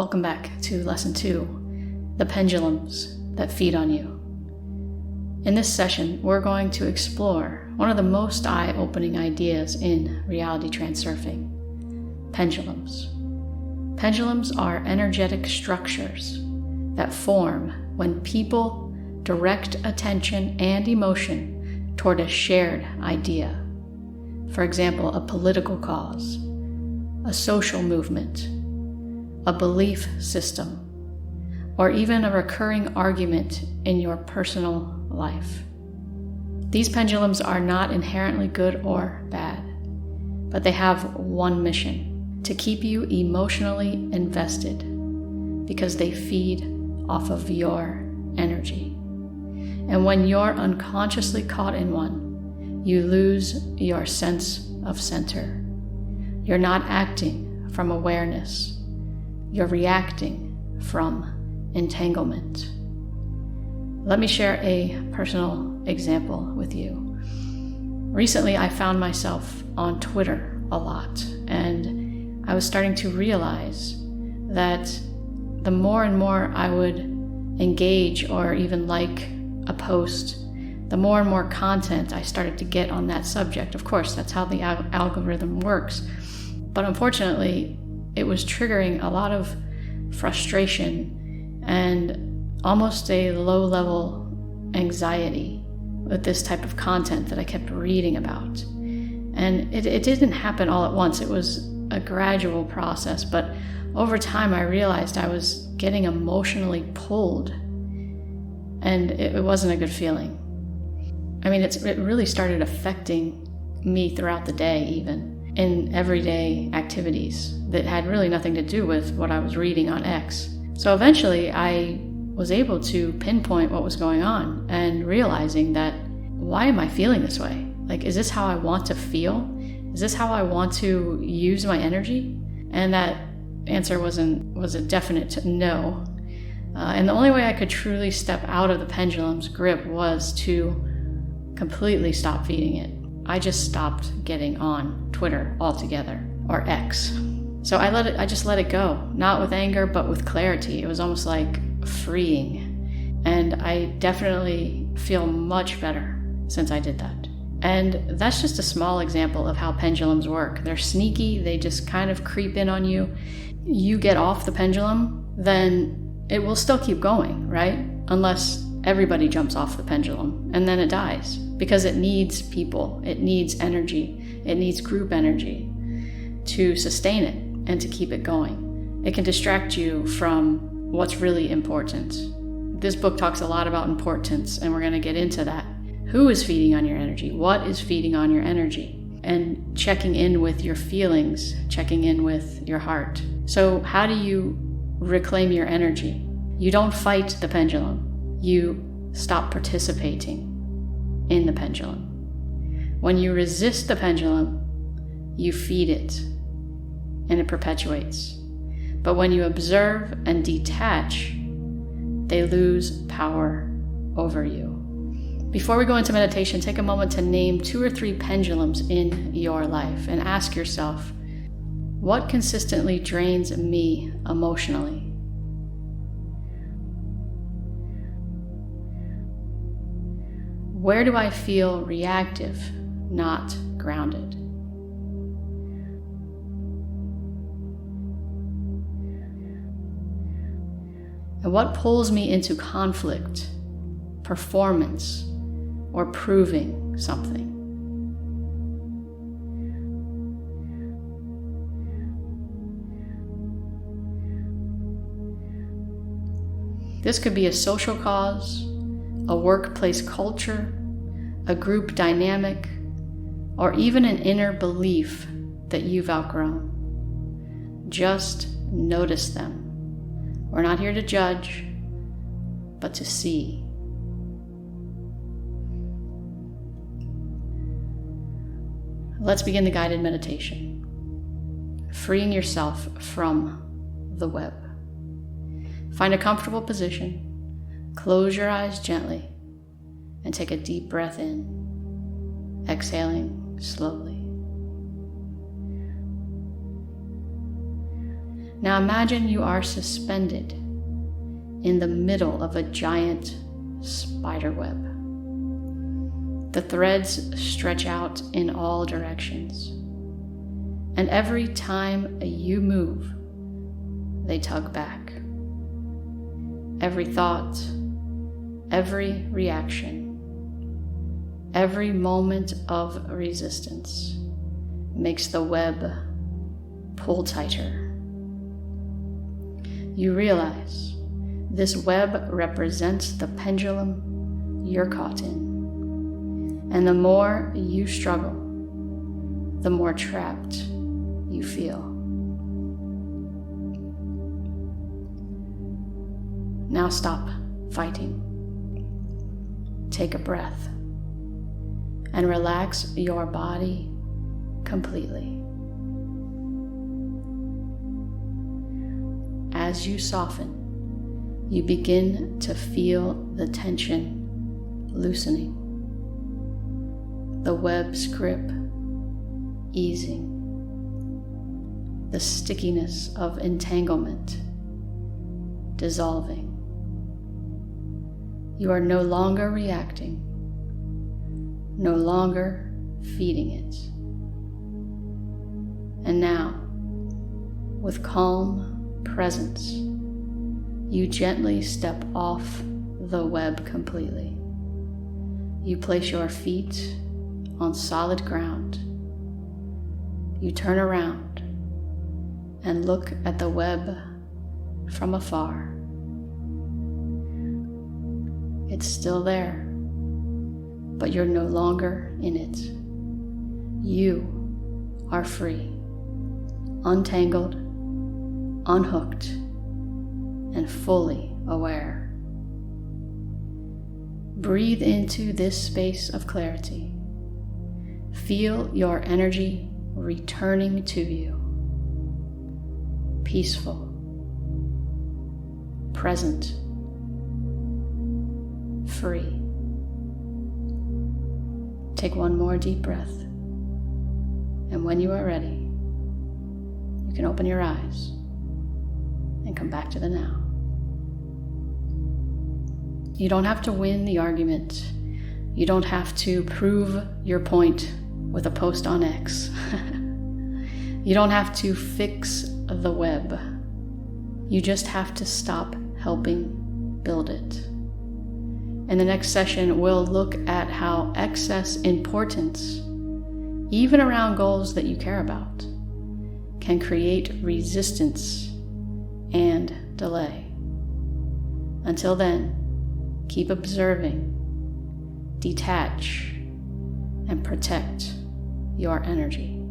Welcome back to Lesson 2, the pendulums that feed on you. In this session, we're going to explore one of the most eye-opening ideas in reality transurfing, pendulums. Pendulums are energetic structures that form when people direct attention and emotion toward a shared idea. For example, a political cause, a social movement, a belief system, or even a recurring argument in your personal life. These pendulums are not inherently good or bad, but they have one mission: to keep you emotionally invested, because they feed off of your energy. And when you're unconsciously caught in one, you lose your sense of center. You're not acting from awareness. You're reacting from entanglement. Let me share a personal example with you. Recently, I found myself on Twitter a lot, and I was starting to realize that the more and more I would engage or even like a post, the more and more content I started to get on that subject. Of course, that's how the algorithm works. But unfortunately, it was triggering a lot of frustration and almost a low-level anxiety with this type of content that I kept reading about. And it didn't happen all at once. It was a gradual process, but over time I realized I was getting emotionally pulled, and it wasn't a good feeling. I mean, it really started affecting me throughout the day, even in everyday activities that had really nothing to do with what I was reading on X. So eventually I was able to pinpoint what was going on and realizing that, why am I feeling this way? Like, is this how I want to feel? Is this how I want to use my energy? And that answer was a definite no. And the only way I could truly step out of the pendulum's grip was to completely stop feeding it. I just stopped getting on Twitter altogether, or X. So I just let it go, not with anger, but with clarity. It was almost like freeing. And I definitely feel much better since I did that. And that's just a small example of how pendulums work. They're sneaky, they just kind of creep in on you. You get off the pendulum, then it will still keep going, right? Unless everybody jumps off the pendulum, and then it dies. Because it needs people, it needs energy, it needs group energy to sustain it and to keep it going. It can distract you from what's really important. This book talks a lot about importance, and we're going to get into that. Who is feeding on your energy? What is feeding on your energy? And checking in with your feelings, checking in with your heart. So how do you reclaim your energy? You don't fight the pendulum. You stop participating in the pendulum. When you resist the pendulum, you feed it, and it perpetuates. But when you observe and detach, they lose power over you. Before we go into meditation, take a moment to name 2 or 3 pendulums in your life and ask yourself, what consistently drains me emotionally? Where do I feel reactive, not grounded? And what pulls me into conflict, performance, or proving something? This could be a social cause, a workplace culture, a group dynamic, or even an inner belief that you've outgrown. Just notice them. We're not here to judge, but to see. Let's begin the guided meditation. Freeing yourself from the web. Find a comfortable position. Close your eyes gently and take a deep breath in, exhaling slowly. Now imagine you are suspended in the middle of a giant spider web. The threads stretch out in all directions, and every time you move, they tug back. Every thought, every reaction, every moment of resistance makes the web pull tighter. You realize this web represents the pendulum you're caught in, and the more you struggle, the more trapped you feel. Now stop fighting. Take a breath and relax your body completely. As you soften, you begin to feel the tension loosening, the web's grip easing, the stickiness of entanglement dissolving. You are no longer reacting, no longer feeding it. And now, with calm presence, you gently step off the web completely. You place your feet on solid ground. You turn around and look at the web from afar. It's still there, but you're no longer in it. You are free, untangled, unhooked, and fully aware. Breathe into this space of clarity. Feel your energy returning to you. Peaceful, present, free. Take one more deep breath, and when you are ready, you can open your eyes and come back to the now. You don't have to win the argument. You don't have to prove your point with a post on X. You don't have to fix the web. You just have to stop helping build it. In the next session, we'll look at how excess importance, even around goals that you care about, can create resistance and delay. Until then, keep observing, detach, and protect your energy.